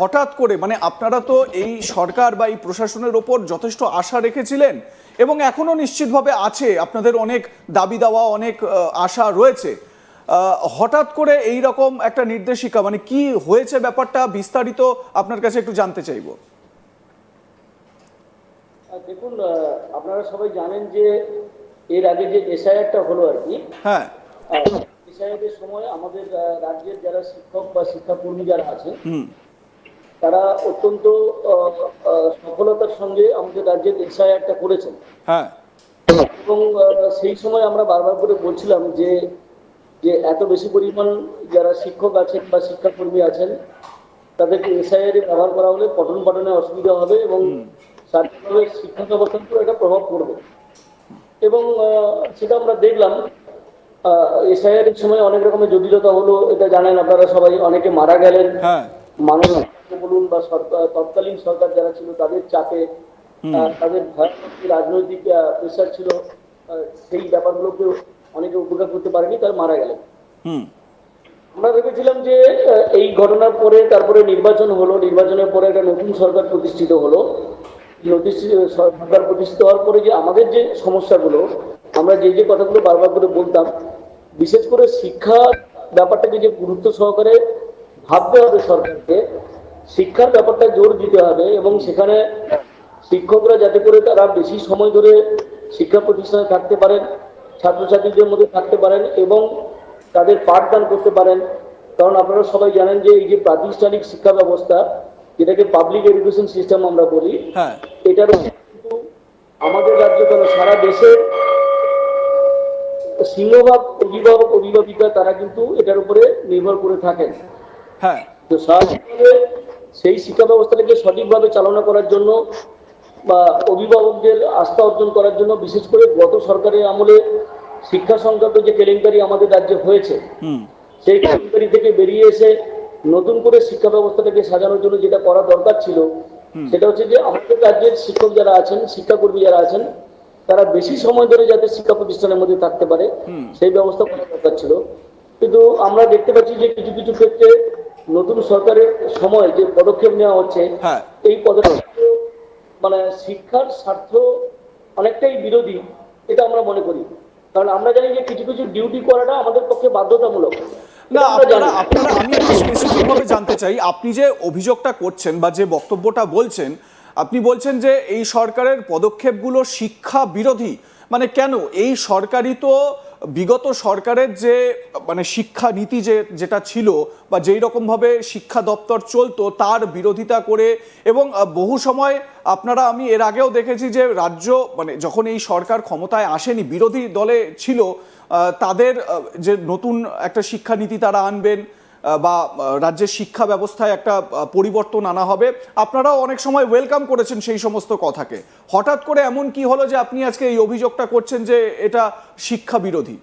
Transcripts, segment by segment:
হঠাৎ করে মানে আপনারা তো এই সরকার বা এই প্রশাসনের ওপর যথেষ্ট আশা রেখেছিলেন এবং এখনো নিশ্চিতভাবে আছে, আপনাদের অনেক দাবি দেওয়া, অনেক আশা রয়েছে। হঠাৎ করে এই রকম একটা নির্দেশিকা, মানে কি হয়েছে ব্যাপারটা বিস্তারিত আপনার কাছে একটু জানতে চাইবো। দেখুন, আপনারা সবাই জানেন যে এর আগে যে এসআইআরটা হলো আর কি। হ্যাঁ। এসআইআর এর সময় আমাদের রাজ্যের যারা শিক্ষক বা শিক্ষাকর্মী যারা আছেন হুম। তারা অত্যন্ত সফলতার সঙ্গে আমাদের রাজ্যের এসআইআরটা করেছেন। হ্যাঁ। এবং সেই সময় আমরা বারবার করে বলছিলাম যে যে এত বেশি পরিমাণ যারা শিক্ষক আছেন বা শিক্ষাকর্মী আছেন তাদেরকে এসআইআর এ ব্যবহার করা হলে পঠন পাঠনে অসুবিধা হবে এবং সার্বিকভাবে শিক্ষা ব্যবস্থার উপর একটা প্রভাব পড়বে। এবং সেটা আমরা দেখলাম। এসআইআর এর সময় অনেক রকমের জটিলতা হলো, এটা জানেন আপনারা সবাই, অনেকে মারা গেলেন। হ্যাঁ। মানুষ বলুন বা তৎকালীন সরকার যারা ছিল তাদের চাপে, তাদের ভয়ানক রাজনৈতিক প্রেশার ছিল, সেই ব্যাপারগুলোকে অনেকে উপকার করতে পারেনি, তারা মারা গেলেন। আমরা ভেবেছিলাম যে এই ঘটনার পরে তারপরে নির্বাচন হলো, নির্বাচনের পরে একটা নতুন সরকার প্রতিষ্ঠিত হলো। সরকার প্রতিষ্ঠিত হওয়ার পরে যে আমাদের যে সমস্যাগুলো, আমরা যে যে কথাগুলো বারবার করে বলতাম, বিশেষ করে শিক্ষা ব্যাপারটাকে যে গুরুত্ব সহকারে ভাবতে হবে সরকারকে, শিক্ষার ব্যাপারটা জোর দিতে হবে এবং সেখানে শিক্ষকরা যাতে করে তারা বেশি সময় ধরে শিক্ষা প্রতিষ্ঠানে থাকতে পারেন, ছাত্রছাত্রীদের মধ্যে থাকতে পারেন এবং তাদের পাঠদান করতে পারেন। কারণ আপনারা সবাই জানেন যে এই যে প্রাতিষ্ঠানিক শিক্ষা ব্যবস্থা, যেটাকে পাবলিক এডুকেশন সিস্টেম আমরা বলি, এটার কিন্তু আমাদের রাজ্য কেন সারা দেশের সিংহভাগ অভিভাবক অভিভাবিকা তারা কিন্তু এটার উপরে নির্ভর করে থাকেন। তো স্বাভাবিকভাবে সেই শিক্ষা ব্যবস্থাটাকে সঠিকভাবে চালনা করার জন্য বা অভিভাবকদের আস্থা অর্জন করার জন্য, বিশেষ করে গত সরকারের আমলে শিক্ষা সংক্রান্ত যে কেলেঙ্কারি আমাদের রাজ্যে হয়েছে, সেই কেলেঙ্কারি থেকে বেরিয়ে এসে নতুন করে শিক্ষা ব্যবস্থাটাকে সাজানোর জন্য যেটা করা দরকার ছিল, সেটা হচ্ছে যে আমাদের রাজ্যের শিক্ষক যারা আছেন, শিক্ষাকর্মী যারা আছেন, তারা বেশি সময় ধরে যাতে শিক্ষা প্রতিষ্ঠানের মধ্যে থাকতে পারে সেই ব্যবস্থা করা দরকার ছিল। কিন্তু আমরা দেখতে পাচ্ছি যে কিছু কিছু ক্ষেত্রে নতুন সরকারের সময় যে পদক্ষেপ নেওয়া হচ্ছে, এই পদক্ষেপ মানে শিক্ষার স্বার্থ অনেকটাই বিরোধী, এটা আমরা মনে করি। কারণ আমরা জানি যে কিছু কিছু ডিউটি করাটা আমাদের পক্ষে বাধ্যতামূলক। না, আপনারা আমি একটু স্পেসিফিক ভাবে জানতে চাই, আপনি যে অভিযোগটা করছেন বা যে বক্তব্যটা বলছেন, আপনি বলছেন যে এই সরকারের পদক্ষেপগুলো শিক্ষা বিরোধী। মানে কেন? এই সরকারই তো বিগত সরকারের যে মানে শিক্ষা নীতি যেটা ছিল বা যেই রকমভাবে শিক্ষা দপ্তর চলতো তার বিরোধিতা করে, এবং বহু সময় আমি এর আগেও দেখেছি যে রাজ্য মানে যখন এই সরকার ক্ষমতায় আসেনি, বিরোধী দলে ছিল, তাদের যে নতুন একটা শিক্ষানীতি তারা আনবেন বা রাজ্যের শিক্ষা ব্যবস্থায় একটা পরিবর্তন আনা হবে, আপনারাও অনেক সময় ওয়েলকাম করেছেন সেই সমস্ত কথাকে। হঠাৎ করে এমন কি হলো যে আপনি আজকে এই অভিযোগটা করছেন যে এটা শিক্ষা বিরোধী?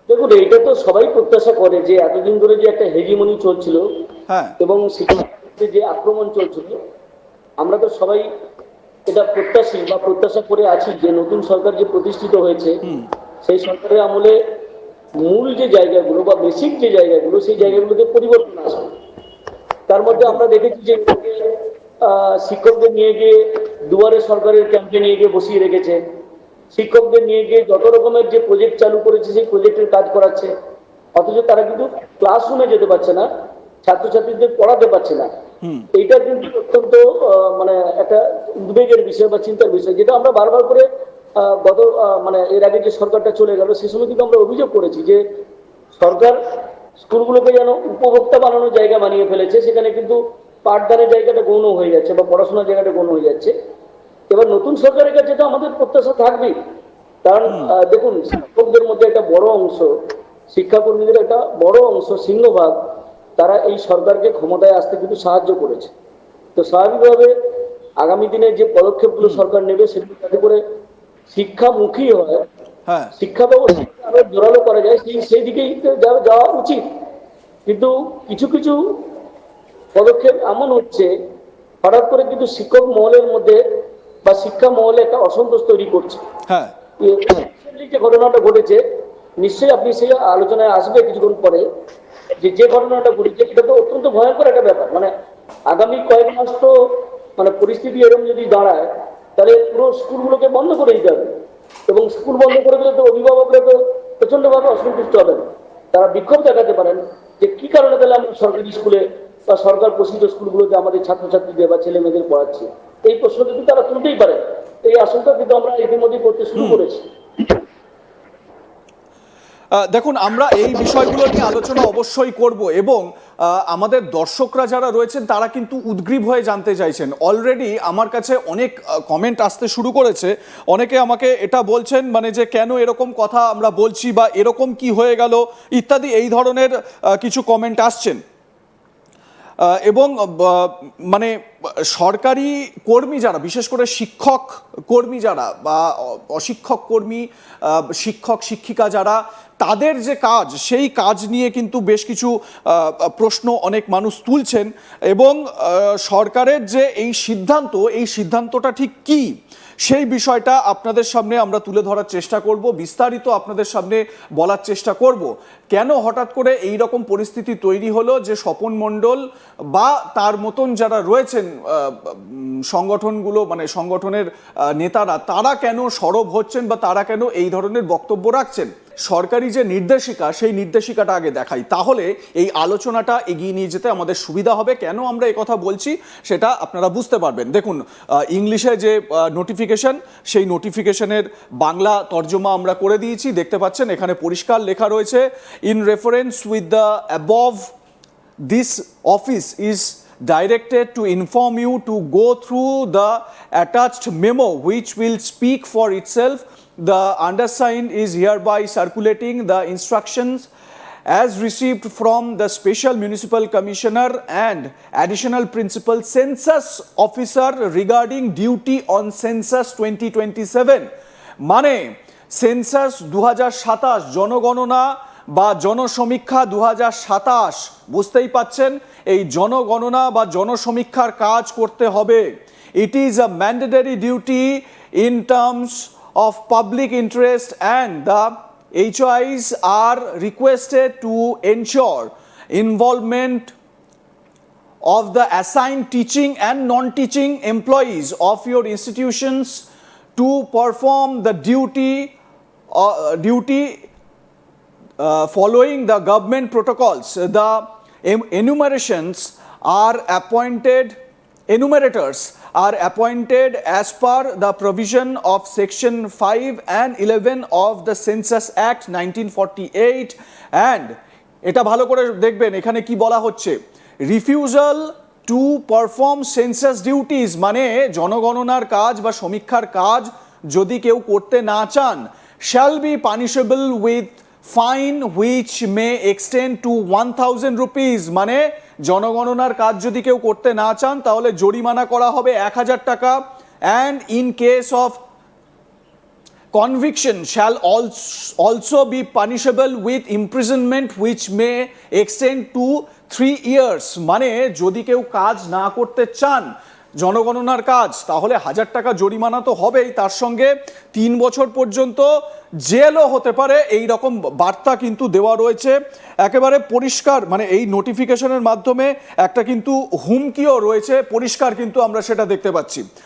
দেখুন, এটা তো সবাই প্রত্যাশা করে যে এতদিন ধরে যে একটা হেজিমনি চলছিল এবং শিক্ষার্থীদের যে আক্রমণ চলছিল, আমরা তো সবাই এটা প্রত্যাশী বা প্রত্যাশা করে আছি যে নতুন সরকার যে প্রতিষ্ঠিত হয়েছে সেই সরকারের আমলে মূল যে জায়গাগুলো বা বেসিক যে জায়গাগুলো, সেই জায়গাগুলোতে পরিবর্তন আসবে। তার মধ্যে আমরা দেখেছি যে শিক্ষকদের নিয়ে গিয়ে দুয়ারে সরকারের ক্যাম্পে নিয়ে গিয়ে বসিয়ে রেখেছে, শিক্ষকদের নিয়ে গিয়ে যত রকমের যে প্রজেক্ট চালু করেছে সেই প্রজেক্টের কাজ করাচ্ছে, অথচ তারা কিন্তু ক্লাসরুমে যেতে পারছে না, ছাত্রছাত্রীদের পড়াতে পারছে না। এইটা কিন্তু অত্যন্ত মানে একটা উদ্বেগের বিষয় বা চিন্তার বিষয়, যেটা আমরা বারবার করে গত মানে এর আগে যে সরকারটা চলে গেল সে সময় কিন্তু আমরা অভিযোগ করেছি যে সরকার স্কুলগুলোকে যেন উপভোক্তা বানানোর জায়গা বানিয়ে ফেলেছে, সেখানে কিন্তু পাঠদানের জায়গাটা গৌণ হয়ে যাচ্ছে বা পড়াশোনার জায়গাটা গৌণ হয়ে যাচ্ছে। এবার নতুন সরকারের কাছে তো আমাদের প্রত্যাশা থাকবেই, কারণ দেখুন শিক্ষকদের মধ্যে একটা বড় অংশ, শিক্ষাকর্মীদের একটা বড় অংশ, সিংহভাগ, তারা এই সরকারকে ক্ষমতায় আসতে কিন্তু সাহায্য করেছে। তো স্বাভাবিকভাবে আগামী দিনে যে পদক্ষেপগুলো সরকার নেবে সেগুলো যাতে করে শিক্ষামুখী হয়, শিক্ষা ব্যবস্থা আরো জোরালো করা যায়, সেই দিকেই যাওয়া উচিত। কিন্তু কিছু কিছু পদক্ষেপ এমন হচ্ছে হঠাৎ করে কিন্তু শিক্ষক মহলের মধ্যে বা শিক্ষা মহলে একটা অসন্তোষ তৈরি করছে। যে ঘটনাটা ঘটেছে, নিশ্চয়ই আপনি সেই আলোচনায় আসবে কিছুক্ষণ পরে, যে ঘটনাটা ঘটেছে এটা তো অত্যন্ত ভয়ঙ্কর একটা ব্যাপার। মানে আগামী কয়েক মাস তো মানে পরিস্থিতি এরকম যদি দাঁড়ায় তাহলে পুরো স্কুলগুলোকে বন্ধ করে দিতে হবে, এবং স্কুল বন্ধ করে দিলে তো অভিভাবকরা তো প্রচন্ড ভাবে অসন্তুষ্ট হবেন। তারা বিক্ষোভ দেখাতে পারেন যে কি কারণে তাহলে আমরা সরকারি স্কুলে বা সরকার পোষিত স্কুলগুলোতে আমাদের ছাত্রছাত্রীদের বা ছেলে মেয়েদের পড়াচ্ছি, এই প্রশ্ন কিন্তু তারা তুলতেই পারে। এই আশঙ্কা কিন্তু আমরা ইতিমধ্যে করতে শুরু করেছি। দেখুন, আমরা এই বিষয়গুলো নিয়ে আলোচনা অবশ্যই করব, এবং আমাদের দর্শকরা যারা রয়েছেন তারা কিন্তু উদগ্রীব হয়ে জানতে চাইছেন। অলরেডি আমার কাছে অনেক কমেন্ট আসতে শুরু করেছে। অনেকে আমাকে এটা বলছেন মানে যে কেন এরকম কথা আমরা বলছি বা এরকম কি হয়ে গেল ইত্যাদি, এই ধরনের কিছু কমেন্ট আসছেন। এবং মানে সরকারি কর্মী যারা, বিশেষ করে শিক্ষক কর্মী যারা বা অশিক্ষক কর্মী, শিক্ষক শিক্ষিকা যারা, তাদের যে কাজ সেই কাজ নিয়ে কিন্তু বেশ কিছু প্রশ্ন অনেক মানুষ তুলছেন। এবং সরকারের যে এই সিদ্ধান্তটা ঠিক কী সেই বিষয়টা আপনাদের সামনে আমরা তুলে ধরার চেষ্টা করব, বিস্তারিত আপনাদের সামনে বলার চেষ্টা করব। কেন হঠাৎ করে এই রকম পরিস্থিতি তৈরি হলো যে স্বপন মণ্ডল বা তার মতন যারা রয়েছেন সংগঠনগুলো, মানে সংগঠনের নেতারা, তারা কেন সরব হচ্ছেন বা তারা কেন এই ধরনের বক্তব্য রাখছেন। সরকারি যে নির্দেশিকা সেই নির্দেশিকাটা আগে দেখাই, তাহলে এই আলোচনাটা এগিয়ে নিয়ে যেতে আমাদের সুবিধা হবে। কেন আমরা এই কথা বলছি সেটা আপনারা বুঝতে পারবেন। দেখুন, ইংলিশে যে নোটিফিকেশন, সেই নোটিফিকেশনের বাংলা তর্জমা আমরা করে দিয়েছি, দেখতে পাচ্ছেন এখানে পরিষ্কার লেখা রয়েছে, in reference with the above, this office is directed to inform you to go through the attached memo which will speak for itself. The undersigned is hereby circulating the instructions as received from the Special Municipal Commissioner and Additional Principal Census Officer regarding duty on Census 2027. মানে census 2027, জনগণনা বা জনসমীক্ষা 2027, বুঝতেই পাচ্ছেন এই জনগণনা বা জনসমীক্ষার কাজ করতে হবে। It is a mandatory duty in terms of public interest and the HOIs are requested to ensure involvement of the assigned teaching and non-teaching employees of your institutions to perform the duty following the government protocols. The enumerators are appointed as per the provision of section 5 and 11 of the Census Act 1948. and এটা ভালো করে দেখবেন এখানে কি বলা হচ্ছে, refusal to perform census duties, মানে জনগণনার কাজ বা সমীক্ষার কাজ যদি কেউ করতে না চান, shall be punishable with fine which may extend two 1000 rupees, মানে জনগণনার কাজ যদি কেউ করতে না চান তাহলে জরিমানা করা হবে 1000 টাকা। And in case of conviction shall also be punishable with imprisonment which may extend to 3 years, মানে যদি কেউ কাজ না করতে চান জনগণনার কাজ, তাহলে 1000 টাকা জরিমানা তো হবেই, তার সঙ্গে 3 বছর পর্যন্ত জেলও হতে পারে। এই রকম বার্তা কিন্তু দেওয়া রয়েছে একেবারে পরিষ্কার, মানে এই নোটিফিকেশনের মাধ্যমে একটা কিন্তু হুমকিও রয়েছে, পরিষ্কার কিন্তু আমরা সেটা দেখতে পাচ্ছি।